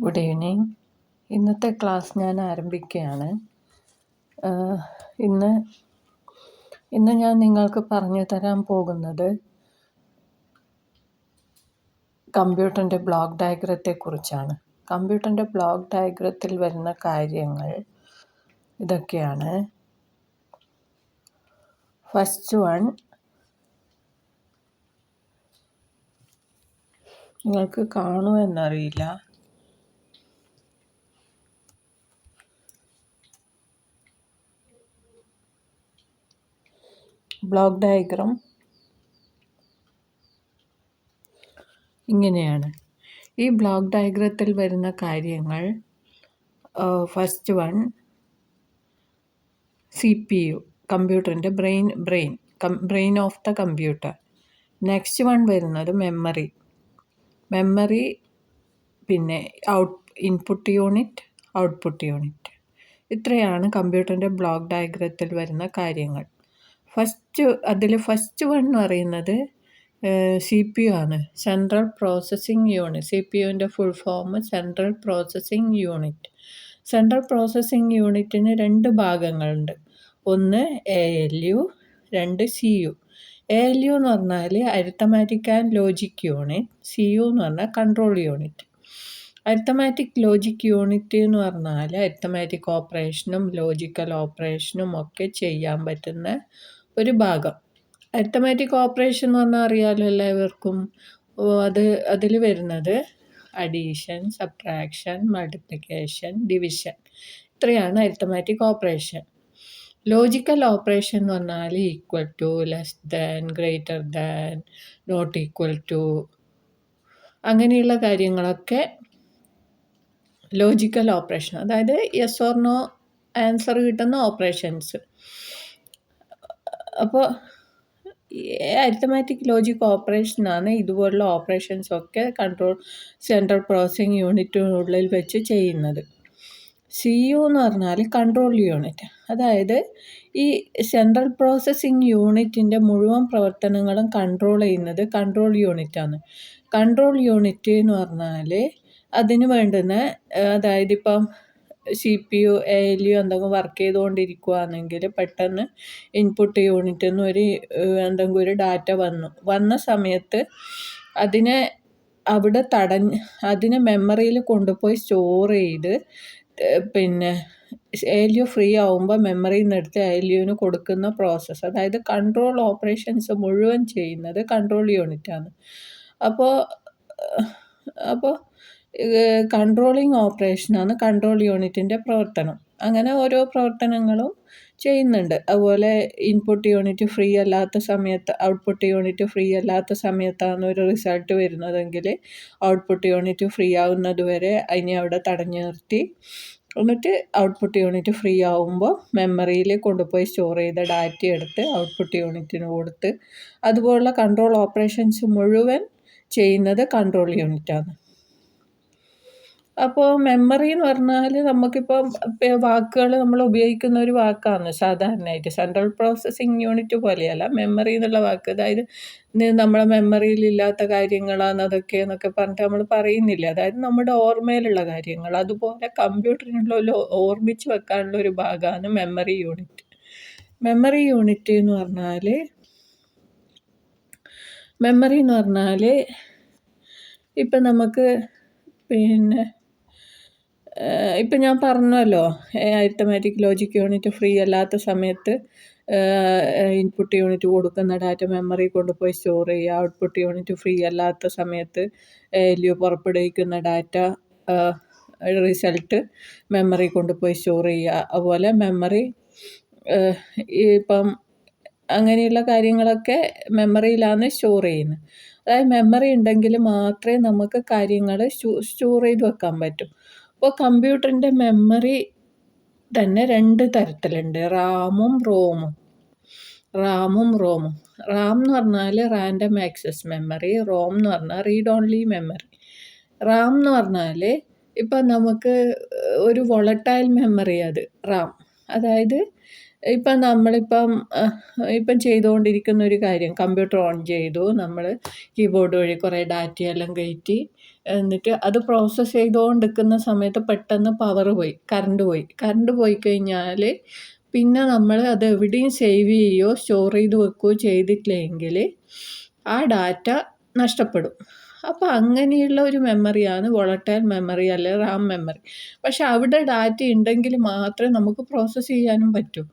Good evening. ഇന്നത്തെ class ഞാൻ ആരംഭിക്കുകയാണ്. ഇന്ന് ഞാൻ നിങ്ങൾക്ക് പറഞ്ഞു തരാൻ പോകുന്നത് കമ്പ്യൂട്ടറിൻ്റെ ബ്ലോക്ക് ഡയഗ്രത്തെക്കുറിച്ചാണ്. കമ്പ്യൂട്ടറിൻ്റെ ബ്ലോക്ക് ഡയഗ്രത്തിൽ വരുന്ന കാര്യങ്ങൾ ഇതൊക്കെയാണ്. ഫസ്റ്റ് വൺ, നിങ്ങൾക്ക് കാണുമെന്നറിയില്ല. ബ്ലോക്ക് ഡയഗ്രം ഇങ്ങനെയാണ്. ഈ ബ്ലോക്ക് ഡയഗ്രത്തിൽ വരുന്ന കാര്യങ്ങൾ, ഫസ്റ്റ് വൺ CPU, കമ്പ്യൂട്ടറിൻ്റെ brain of the computer. Next one വരുന്നത് മെമ്മറി, പിന്നെ ഇൻപുട്ട് യൂണിറ്റ്, ഔട്ട്പുട്ട് യൂണിറ്റ്. ഇത്രയാണ് കമ്പ്യൂട്ടറിൻ്റെ ബ്ലോക്ക് ഡയഗ്രത്തിൽ വരുന്ന കാര്യങ്ങൾ. ഫസ്റ്റ് വൺ എന്ന് പറയുന്നത് CPU ആണ്, സെൻട്രൽ പ്രോസസ്സിംഗ് യൂണിറ്റ്. CPUവിൻ്റെ full form central processing unit. Central processing യൂണിറ്റിന് 2 ഭാഗങ്ങളുണ്ട്. ഒന്ന് ALU, 2 CU. ALU എന്ന് പറഞ്ഞാൽ arithmetic and logic unit. CU എന്ന് പറഞ്ഞാൽ control unit. Arithmetic logic unit എന്ന് പറഞ്ഞാൽ അരിത്തമാറ്റിക് ഓപ്പറേഷനും ലോജിക്കൽ ഓപ്പറേഷനും ഒക്കെ ചെയ്യാൻ പറ്റുന്ന ഒരു ഭാഗം. അരിത്തമാറ്റിക് ഓപ്പറേഷൻ എന്ന് പറഞ്ഞാൽ അറിയാമല്ലോ എല്ലാവർക്കും. അതിൽ വരുന്നത് അഡീഷൻ, സബ്ട്രാക്ഷൻ, മൾട്ടിപ്ലിക്കേഷൻ, ഡിവിഷൻ. ഇത്രയാണ് അരിത്തമാറ്റിക് ഓപ്പറേഷൻ. ലോജിക്കൽ ഓപ്പറേഷൻ എന്ന് പറഞ്ഞാൽ equal to, less than, greater than, not equal to, അങ്ങനെയുള്ള കാര്യങ്ങളൊക്കെ ലോജിക്കൽ ഓപ്പറേഷൻ, അതായത് യെസ് ഓർ നോ ആൻസർ കിട്ടുന്ന ഓപ്പറേഷൻസ്. അപ്പോൾ അരിത്തമാറ്റിക് ലോജിക് ഓപ്പറേഷനാണ് ഇതുപോലുള്ള ഓപ്പറേഷൻസൊക്കെ സെൻട്രൽ പ്രോസസ്സിംഗ് യൂണിറ്റിനുള്ളിൽ വെച്ച് ചെയ്യുന്നത്. CU എന്ന് പറഞ്ഞാൽ കൺട്രോൾ യൂണിറ്റ്. അതായത് ഈ സെൻട്രൽ പ്രോസസ്സിംഗ് യൂണിറ്റിൻ്റെ മുഴുവൻ പ്രവർത്തനങ്ങളും കൺട്രോൾ ചെയ്യുന്നത് കൺട്രോൾ യൂണിറ്റാണ്. കൺട്രോൾ യൂണിറ്റ് എന്ന് പറഞ്ഞാൽ അതിന് വേണ്ടുന്ന, അതായത് ഇപ്പം CPU, ALU എന്തെങ്കിലും വർക്ക് ചെയ്തുകൊണ്ടിരിക്കുകയാണെങ്കിൽ പെട്ടെന്ന് ഇൻപുട്ട് യൂണിറ്റിൽ നിന്ന് എന്തെങ്കിലും ഒരു ഡാറ്റ വന്ന സമയത്ത് അതിനെ അതിനെ മെമ്മറിയിൽ കൊണ്ടുപോയി സ്റ്റോർ ചെയ്ത്, പിന്നെ ALU ഫ്രീ ആവുമ്പോൾ മെമ്മറിയിൽ നിന്ന് എടുത്ത് ALUവിന് കൊടുക്കുന്ന പ്രോസസ്സ്, അതായത് കൺട്രോൾ ഓപ്പറേഷൻസ് മുഴുവൻ ചെയ്യുന്നത് കൺട്രോൾ യൂണിറ്റാണ്. അപ്പോൾ കൺട്രോളിങ് ഓപ്പറേഷനാണ് കൺട്രോൾ യൂണിറ്റിൻ്റെ പ്രവർത്തനം. അങ്ങനെ ഓരോ പ്രവർത്തനങ്ങളും ചെയ്യുന്നുണ്ട്. അതുപോലെ ഇൻപുട്ട് യൂണിറ്റ് ഫ്രീ അല്ലാത്ത സമയത്ത്, ഔട്ട്പുട്ട് യൂണിറ്റ് ഫ്രീ അല്ലാത്ത സമയത്താണ് ഒരു റിസൾട്ട് വരുന്നതെങ്കിൽ ഔട്ട്പുട്ട് യൂണിറ്റ് ഫ്രീ ആവുന്നത് വരെ അതിനെ അവിടെ തടഞ്ഞു നിർത്തി, എന്നിട്ട് ഔട്ട്പുട്ട് യൂണിറ്റ് ഫ്രീ ആവുമ്പോൾ മെമ്മറിയിൽ കൊണ്ടുപോയി സ്റ്റോർ ചെയ്ത ഡാറ്റ എടുത്ത് ഔട്ട്പുട്ട് യൂണിറ്റിന് കൊടുത്ത്, അതുപോലുള്ള കൺട്രോൾ ഓപ്പറേഷൻസ് മുഴുവൻ ചെയ്യുന്നത് കൺട്രോൾ യൂണിറ്റാണ്. അപ്പോൾ മെമ്മറി എന്ന് പറഞ്ഞാൽ നമുക്കിപ്പോൾ വാക്കുകൾ നമ്മൾ ഉപയോഗിക്കുന്ന ഒരു വാക്കാണ് സാധാരണയായിട്ട്. സെൻട്രൽ പ്രോസസ്സിംഗ് യൂണിറ്റ് പോലെയല്ല മെമ്മറി എന്നുള്ള വാക്ക്. അതായത് നമ്മളെ മെമ്മറിയിലില്ലാത്ത കാര്യങ്ങളാണ് അതൊക്കെ എന്നൊക്കെ പറഞ്ഞിട്ട് നമ്മൾ പറയുന്നില്ല. അതായത് നമ്മുടെ ഓർമ്മയിലുള്ള കാര്യങ്ങൾ. അതുപോലെ കമ്പ്യൂട്ടറിനുള്ള ഓർമ്മിച്ച് വെക്കാനുള്ള ഒരു ഭാഗമാണ് മെമ്മറി യൂണിറ്റ്. മെമ്മറി യൂണിറ്റ് എന്ന് പറഞ്ഞാൽ ഇപ്പം നമുക്ക് ഇപ്പം ഞാൻ പറഞ്ഞല്ലോ, അരിത്തമാറ്റിക് ലോജിക് യൂണിറ്റ് ഫ്രീ അല്ലാത്ത സമയത്ത് ഇൻപുട്ട് യൂണിറ്റ് കൊടുക്കുന്ന ഡാറ്റ മെമ്മറി കൊണ്ടുപോയി സ്റ്റോർ ചെയ്യുക, ഔട്ട്പുട്ട് യൂണിറ്റ് ഫ്രീ അല്ലാത്ത സമയത്ത് ALU പുറപ്പെടുവിക്കുന്ന ഡാറ്റ റിസൾട്ട് മെമ്മറി കൊണ്ടുപോയി സ്റ്റോർ ചെയ്യുക. അതുപോലെ മെമ്മറി ഇപ്പം അങ്ങനെയുള്ള കാര്യങ്ങളൊക്കെ മെമ്മറിയിലാണ് സ്റ്റോർ ചെയ്യുന്നത്. അതായത് മെമ്മറി ഉണ്ടെങ്കിൽ മാത്രമേ നമുക്ക് കാര്യങ്ങൾ സ്റ്റോർ ചെയ്ത് വെക്കാൻ പറ്റൂ. അപ്പോൾ കമ്പ്യൂട്ടറിൻ്റെ മെമ്മറി തന്നെ 2 തരത്തിലുണ്ട്, റാമും റോമും. റാം എന്ന് പറഞ്ഞാൽ റാൻഡം ആക്സസ് മെമ്മറി, റോം എന്ന് പറഞ്ഞാൽ റീഡ് ഓൺലി മെമ്മറി. റാം എന്ന് പറഞ്ഞാൽ ഇപ്പം നമുക്ക് ഒരു വോളറ്റൈൽ മെമ്മറി, അത് റാം. അതായത് ഇപ്പം നമ്മളിപ്പം ഇപ്പം ചെയ്തുകൊണ്ടിരിക്കുന്ന ഒരു കാര്യം കമ്പ്യൂട്ടർ ഓൺ ചെയ്തു. നമ്മൾ കീബോർഡ് വഴി കുറേ ഡാറ്റയെല്ലാം കയറ്റി എന്നിട്ട് അത് പ്രോസസ്സ് ചെയ്തുകൊണ്ടിരിക്കുന്ന സമയത്ത് പെട്ടെന്ന് പവർ പോയി, കറണ്ട് പോയി കഴിഞ്ഞാൽ പിന്നെ നമ്മൾ അത് എവിടെയും സേവ് ചെയ്യുകയോ സ്റ്റോർ ചെയ്ത് വെക്കുകയോ ചെയ്തിട്ടില്ലെങ്കിൽ ആ ഡാറ്റ നഷ്ടപ്പെടും. അപ്പോൾ അങ്ങനെയുള്ള ഒരു മെമ്മറിയാണ് വോളട്ടൈൽ മെമ്മറി അല്ലെങ്കിൽ റാം മെമ്മറി. പക്ഷെ അവിടെ ഡാറ്റ ഉണ്ടെങ്കിൽ മാത്രമേ നമുക്ക് പ്രോസസ്സ് ചെയ്യാനും പറ്റൂ.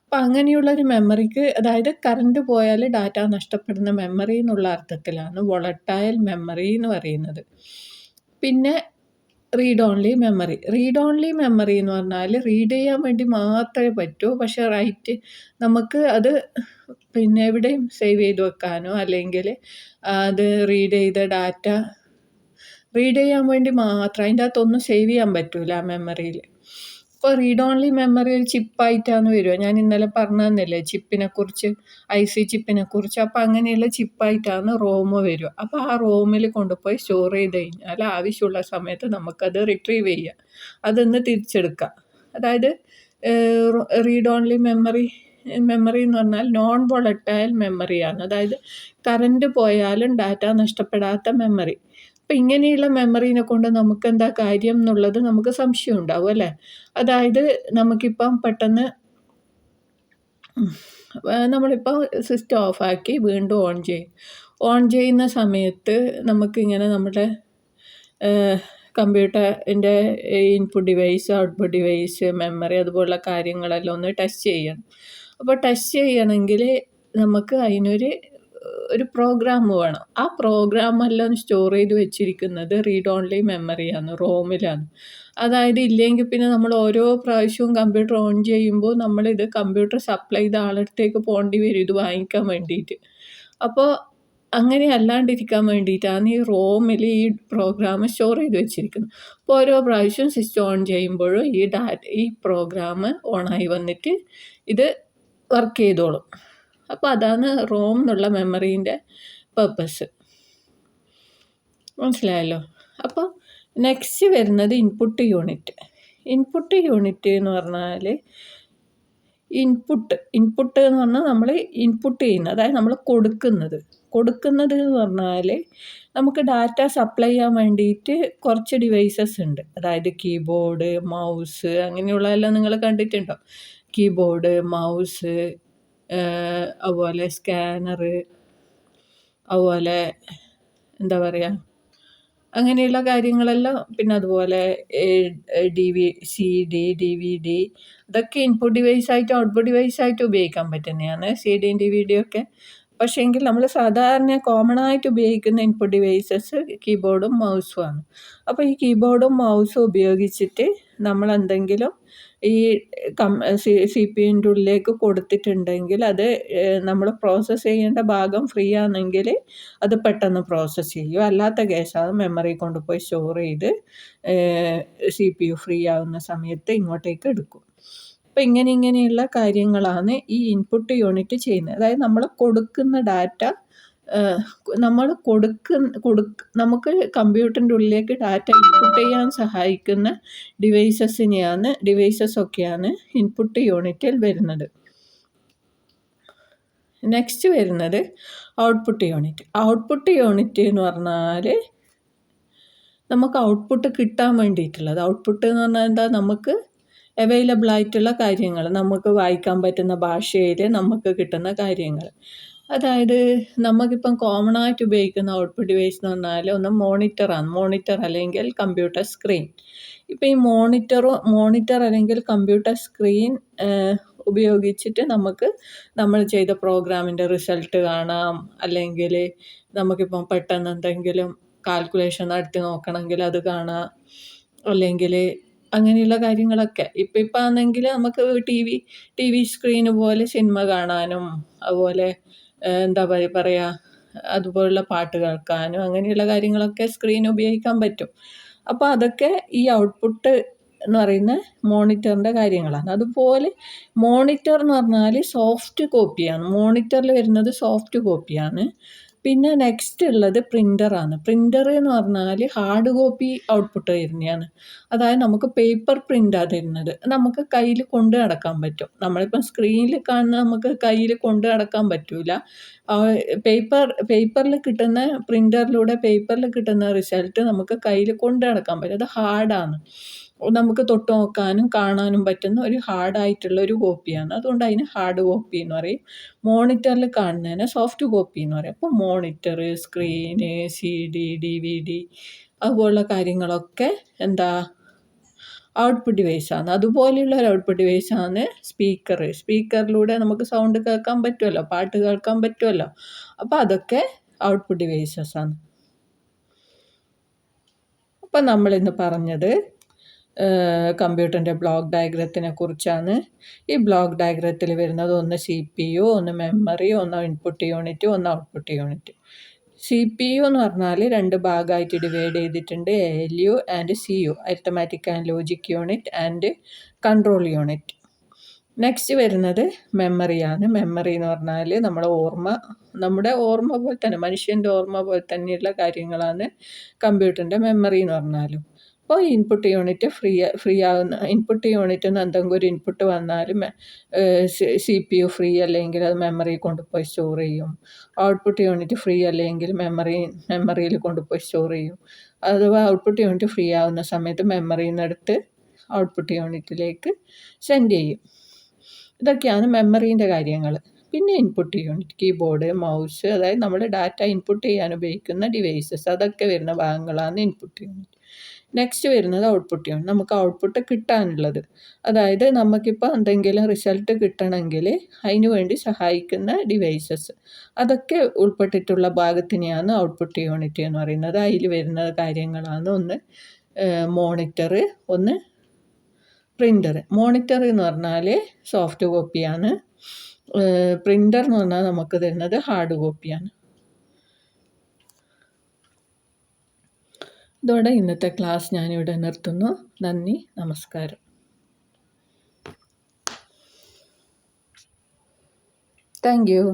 അപ്പം അങ്ങനെയുള്ള ഒരു മെമ്മറിക്ക്, അതായത് കറണ്ട് പോയാൽ ഡാറ്റ നഷ്ടപ്പെടുന്ന മെമ്മറി എന്നുള്ള അർത്ഥത്തിലാണ് വോളട്ടൈൽ മെമ്മറി എന്ന് പറയുന്നത്. പിന്നെ റീഡ് ഓൺലി മെമ്മറി എന്ന് പറഞ്ഞാൽ റീഡ് ചെയ്യാൻ വേണ്ടി മാത്രമേ പറ്റൂ. പക്ഷേ നമുക്ക് അത് പിന്നെ എവിടെയും സേവ് ചെയ്ത് വെക്കാനോ അല്ലെങ്കിൽ അത് റീഡ് ചെയ്യാൻ വേണ്ടി മാത്രം, അതിൻ്റെ അകത്തൊന്നും സേവ് ചെയ്യാൻ പറ്റില്ല ആ മെമ്മറിയിൽ. ഇപ്പോൾ റീഡ് ഓൺലി മെമ്മറി ഒരു ചിപ്പായിട്ടാണ് വരിക. ഞാൻ ഇന്നലെ പറഞ്ഞു തന്നില്ലേ ചിപ്പിനെക്കുറിച്ച്, IC ചിപ്പിനെക്കുറിച്ച്. അപ്പോൾ അങ്ങനെയുള്ള ചിപ്പായിട്ടാണ് റോം വരിക. അപ്പോൾ ആ റോമിൽ കൊണ്ടുപോയി സ്റ്റോർ ചെയ്ത് കഴിഞ്ഞാൽ ആവശ്യമുള്ള സമയത്ത് നമുക്കത് റിട്രീവ് ചെയ്യാം, അതൊന്ന് തിരിച്ചെടുക്കാം. അതായത് റീഡ് ഓൺലി മെമ്മറി എന്ന് പറഞ്ഞാൽ നോൺ വോളട്ടൈൽ മെമ്മറിയാണ്. അതായത് കറണ്ട് പോയാലും ഡാറ്റ നഷ്ടപ്പെടാത്ത മെമ്മറി. അപ്പം ഇങ്ങനെയുള്ള മെമ്മറീനെ കൊണ്ട് നമുക്കെന്താ കാര്യം എന്നുള്ളത് നമുക്ക് സംശയം ഉണ്ടാവും അല്ലേ. അതായത് നമുക്കിപ്പം പെട്ടെന്ന് നമ്മളിപ്പോൾ സിസ്റ്റം ഓഫാക്കി വീണ്ടും ഓൺ ചെയ്യുന്ന സമയത്ത് നമുക്കിങ്ങനെ നമ്മുടെ കമ്പ്യൂട്ടറിൻ്റെ input device, output device, memory അതുപോലുള്ള കാര്യങ്ങളെല്ലാം ഒന്ന് ടെസ്റ്റ് ചെയ്യണം. അപ്പോൾ ടെസ്റ്റ് ചെയ്യണമെങ്കിൽ നമുക്ക് അതിനൊരു പ്രോഗ്രാം വേണം. ആ പ്രോഗ്രാമെല്ലാം സ്റ്റോർ ചെയ്ത് വെച്ചിരിക്കുന്നത് റീഡ് ഓൺലി മെമ്മറിയാണ്, റോമിലാണ്. അതായത് ഇല്ലെങ്കിൽ പിന്നെ നമ്മൾ ഓരോ പ്രാവശ്യവും കമ്പ്യൂട്ടർ ഓൺ ചെയ്യുമ്പോൾ നമ്മളിത് കമ്പ്യൂട്ടർ സപ്ലൈ ചെയ്ത ആളടുത്തേക്ക് പോകേണ്ടി വരും ഇത് വാങ്ങിക്കാൻ വേണ്ടിയിട്ട്. അപ്പോൾ അങ്ങനെ അല്ലാണ്ടിരിക്കാൻ വേണ്ടിയിട്ടാണ് ഈ റോമിൽ ഈ പ്രോഗ്രാം സ്റ്റോർ ചെയ്ത് വെച്ചിരിക്കുന്നത്. അപ്പോൾ ഓരോ പ്രാവശ്യം സിസ്റ്റം ഓൺ ചെയ്യുമ്പോഴും ഈ പ്രോഗ്രാം ഓണായി വന്നിട്ട് ഇത് വർക്ക് ചെയ്തോളും. അപ്പോൾ അതാണ് റോം എന്നുള്ള മെമ്മറീൻ്റെ പർപ്പസ്. മനസ്സിലായല്ലോ. അപ്പോൾ നെക്സ്റ്റ് വരുന്നത് ഇൻപുട്ട് യൂണിറ്റ് എന്ന് പറഞ്ഞാൽ ഇൻപുട്ട് എന്ന് പറഞ്ഞാൽ നമ്മൾ ഇൻപുട്ട് ചെയ്യുന്നത്, അതായത് നമ്മൾ കൊടുക്കുന്നത് എന്ന് പറഞ്ഞാൽ നമുക്ക് ഡാറ്റ സപ്ലൈ ചെയ്യാൻ വേണ്ടിയിട്ട് കുറച്ച് ഡിവൈസസ് ഉണ്ട്. അതായത് കീബോർഡ്, മൗസ്, അങ്ങനെയുള്ളതെല്ലാം നിങ്ങൾ കണ്ടിട്ടുണ്ടോ. കീബോർഡ്, മൗസ്, അതുപോലെ സ്കാനർ, അതുപോലെ എന്താ പറയുക, അങ്ങനെയുള്ള കാര്യങ്ങളെല്ലാം. പിന്നെ അതുപോലെ CD, DVD, ഇതൊക്കെ ഇൻപുട്ട് ഡിവൈസായിട്ടും ഔട്ട്പുട്ട് ഡിവൈസായിട്ടും ഉപയോഗിക്കാൻ പറ്റുന്നതാണ് CDയും DVDയും ഒക്കെ. പക്ഷേങ്കിൽ നമ്മൾ സാധാരണ കോമൺ ആയിട്ട് ഉപയോഗിക്കുന്ന ഇൻപുട്ട് ഡിവൈസസ് കീബോർഡും മൗസുമാണ്. അപ്പോൾ ഈ കീബോർഡും മൗസും ഉപയോഗിച്ചിട്ട് നമ്മൾ എന്തെങ്കിലും ഈ CPU ഉള്ളിലേക്ക് കൊടുത്തിട്ടുണ്ടെങ്കിൽ അത് നമ്മൾ പ്രോസസ്സ് ചെയ്യേണ്ട ഭാഗം ഫ്രീ ആണെങ്കിൽ അത് പെട്ടെന്ന് പ്രോസസ്സ് ചെയ്യും. അല്ലാത്ത കേസാണ് മെമ്മറി കൊണ്ടുപോയി സ്റ്റോർ ചെയ്ത് CPU ഫ്രീ ആവുന്ന സമയത്ത് ഇങ്ങോട്ടേക്ക് എടുക്കും. അപ്പോൾ ഇങ്ങനെയുള്ള കാര്യങ്ങളാണ് ഈ ഇൻപുട്ട് യൂണിറ്റ് ചെയ്യുന്നത്. അതായത് നമ്മൾ കൊടുക്കുന്ന ഡാറ്റ, നമുക്ക് കമ്പ്യൂട്ടറിൻ്റെ ഉള്ളിലേക്ക് ഡാറ്റ ഇൻപുട്ട് ചെയ്യാൻ സഹായിക്കുന്ന ഡിവൈസസൊക്കെയാണ് ഇൻപുട്ട് യൂണിറ്റിൽ വരുന്നത്. നെക്സ്റ്റ് വരുന്നത് ഔട്ട്പുട്ട് യൂണിറ്റ് എന്ന് പറഞ്ഞാൽ നമുക്ക് ഔട്ട്പുട്ട് കിട്ടാൻ വേണ്ടിയിട്ടുള്ളത്. ഔട്ട്പുട്ട് എന്ന് പറഞ്ഞാൽ എന്താ, നമുക്ക് അവൈലബിൾ ആയിട്ടുള്ള കാര്യങ്ങൾ, നമുക്ക് വായിക്കാൻ പറ്റുന്ന ഭാഷയിൽ നമുക്ക് കിട്ടുന്ന കാര്യങ്ങൾ. അതായത് നമുക്കിപ്പം കോമൺ ആയിട്ട് ഉപയോഗിക്കുന്ന ഔട്ട്പുട്ട് ഡിവൈസ് എന്ന് പറഞ്ഞാൽ ഒന്ന് മോണിറ്റർ അല്ലെങ്കിൽ കമ്പ്യൂട്ടർ സ്ക്രീൻ. ഇപ്പം ഈ മോണിറ്റർ അല്ലെങ്കിൽ കമ്പ്യൂട്ടർ സ്ക്രീൻ ഉപയോഗിച്ചിട്ട് നമ്മൾ ചെയ്ത പ്രോഗ്രാമിൻ്റെ റിസൾട്ട് കാണാം. അല്ലെങ്കിൽ നമുക്കിപ്പം പെട്ടെന്ന് എന്തെങ്കിലും കാൽക്കുലേഷൻ നടത്തി നോക്കണമെങ്കിൽ അത് കാണാം. അല്ലെങ്കിൽ അങ്ങനെയുള്ള കാര്യങ്ങളൊക്കെ. ഇപ്പം ആണെങ്കിൽ നമുക്ക് TV സ്ക്രീന് പോലെ സിനിമ കാണാനും അതുപോലെ എന്താ പറയുക, അതുപോലുള്ള പാട്ട് കേൾക്കാനും അങ്ങനെയുള്ള കാര്യങ്ങളൊക്കെ സ്ക്രീൻ ഉപയോഗിക്കാൻ പറ്റും. അപ്പോൾ അതൊക്കെ ഈ ഔട്ട്പുട്ട് എന്ന് പറയുന്ന മോണിറ്ററിൻ്റെ കാര്യങ്ങളാണ്. അതുപോലെ മോണിറ്റർ എന്ന് പറഞ്ഞാൽ സോഫ്റ്റ് കോപ്പിയാണ്. മോണിറ്ററിൽ വരുന്നത് സോഫ്റ്റ് കോപ്പിയാണ്. പിന്നെ നെക്സ്റ്റ് ഉള്ളത് പ്രിൻ്ററാണ്. പ്രിൻ്റർ എന്ന് പറഞ്ഞാൽ ഹാർഡ് കോപ്പി ഔട്ട്പുട്ട് തരുന്നതാണ്. അതായത് നമുക്ക് പേപ്പർ പ്രിൻ്റാണ് തരുന്നത്. നമുക്ക് കയ്യിൽ കൊണ്ട് നടക്കാൻ പറ്റും. നമ്മളിപ്പം സ്ക്രീനിൽ കാണുന്ന നമുക്ക് കയ്യിൽ കൊണ്ട് നടക്കാൻ പറ്റില്ല. പേപ്പറിൽ കിട്ടുന്ന പ്രിൻ്ററിലൂടെ പേപ്പറിൽ കിട്ടുന്ന റിസൾട്ട് നമുക്ക് കയ്യിൽ കൊണ്ട് നടക്കാൻ പറ്റും. അത് ഹാർഡാണ്. നമുക്ക് തൊട്ട് നോക്കാനും കാണാനും പറ്റുന്ന ഒരു ഹാർഡായിട്ടുള്ള ഒരു കോപ്പിയാണ്. അതുകൊണ്ട് അതിന് ഹാർഡ് കോപ്പി എന്ന് പറയും. മോണിറ്ററിൽ കാണുന്നതിനെ സോഫ്റ്റ് കോപ്പി എന്ന് പറയും. അപ്പോൾ മോണിറ്റർ, സ്ക്രീന്, CD, DVD അതുപോലുള്ള കാര്യങ്ങളൊക്കെ എന്താ ഔട്ട്പുട്ട് ഡിവൈസാണ്. അതുപോലെയുള്ള ഒരു ഔട്ട്പുട്ട് ഡിവൈസാണ് സ്പീക്കർ. സ്പീക്കറിലൂടെ നമുക്ക് സൗണ്ട് കേൾക്കാൻ പറ്റുമല്ലോ, പാട്ട് കേൾക്കാൻ പറ്റുമല്ലോ. അപ്പോൾ അതൊക്കെ ഔട്ട്പുട്ട് ഡിവൈസസ് ആണ്. അപ്പം നമ്മളിന്ന് പറഞ്ഞത് കമ്പ്യൂട്ടറിൻ്റെ ബ്ലോക്ക് ഡയഗ്രത്തിനെ കുറിച്ചാണ്. ഈ ബ്ലോക്ക് ഡയഗ്രത്തിൽ വരുന്നത് ഒന്ന് CPU, ഒന്ന് മെമ്മറി, ഒന്ന് ഇൻപുട്ട് യൂണിറ്റ്, ഒന്ന് ഔട്ട്പുട്ട് യൂണിറ്റ്. CPU എന്ന് പറഞ്ഞാൽ 2 ഭാഗമായിട്ട് ഡിവൈഡ് ചെയ്തിട്ടുണ്ട്. ALU and CU, arithmetic and logic unit and control unit. Next വരുന്നത് മെമ്മറിയാണ്. മെമ്മറി എന്ന് പറഞ്ഞാൽ നമ്മുടെ ഓർമ്മ പോലെ തന്നെ, മനുഷ്യൻ്റെ ഓർമ്മ പോലെ തന്നെയുള്ള കാര്യങ്ങളാണ് കമ്പ്യൂട്ടറിൻ്റെ മെമ്മറി എന്ന് പറഞ്ഞാലും. അപ്പോൾ ഇൻപുട്ട് യൂണിറ്റ് ഫ്രീ ആകുന്ന ഇൻപുട്ട് യൂണിറ്റിൽ നിന്ന് എന്തെങ്കിലും ഒരു ഇൻപുട്ട് വന്നാലും CPU ഫ്രീ അല്ലെങ്കിൽ അത് മെമ്മറിയിൽ കൊണ്ടുപോയി സ്റ്റോർ ചെയ്യും. ഔട്ട്പുട്ട് യൂണിറ്റ് ഫ്രീ അല്ലെങ്കിൽ മെമ്മറിയിൽ കൊണ്ടുപോയി സ്റ്റോർ ചെയ്യും. അഥവാ ഔട്ട്പുട്ട് യൂണിറ്റ് ഫ്രീ ആവുന്ന സമയത്ത് മെമ്മറിയിൽ നിന്ന് എടുത്ത് ഔട്ട്പുട്ട് യൂണിറ്റിലേക്ക് സെൻഡ് ചെയ്യും. ഇതൊക്കെയാണ് മെമ്മറീൻ്റെ കാര്യങ്ങൾ. പിന്നെ ഇൻപുട്ട് യൂണിറ്റ്, കീബോർഡ്, മൗസ്, അതായത് നമ്മൾ ഡാറ്റ ഇൻപുട്ട് ചെയ്യാൻ ഉപയോഗിക്കുന്ന ഡിവൈസസ്, അതൊക്കെ വരുന്ന ഭാഗങ്ങളാണ് ഇൻപുട്ട് യൂണിറ്റ്. നെക്സ്റ്റ് വരുന്നത് ഔട്ട്പുട്ട് യൂണിറ്റ്. നമുക്ക് ഔട്ട്പുട്ട് കിട്ടാനുള്ളത്, അതായത് നമുക്കിപ്പോൾ എന്തെങ്കിലും റിസൾട്ട് കിട്ടണമെങ്കിൽ അതിന് വേണ്ടി സഹായിക്കുന്ന ഡിവൈസസ്, അതൊക്കെ ഉൾപ്പെട്ടിട്ടുള്ള ഭാഗത്തിനെയാണ് ഔട്ട്പുട്ട് യൂണിറ്റ് എന്ന് പറയുന്നത്. അതിൽ വരുന്ന കാര്യങ്ങളാണ് ഒന്ന് മോണിറ്റർ, ഒന്ന് പ്രിൻ്റർ. മോണിറ്റർ എന്ന് പറഞ്ഞാൽ സോഫ്റ്റ് കോപ്പിയാണ്. പ്രിൻ്റർ എന്ന് പറഞ്ഞാൽ നമുക്ക് തരുന്നത് ഹാർഡ് കോപ്പിയാണ്. ഇതോടെ ഇന്നത്തെ ക്ലാസ് ഞാനിവിടെ നിർത്തുന്നു. നന്ദി, നമസ്കാരം. Thank you.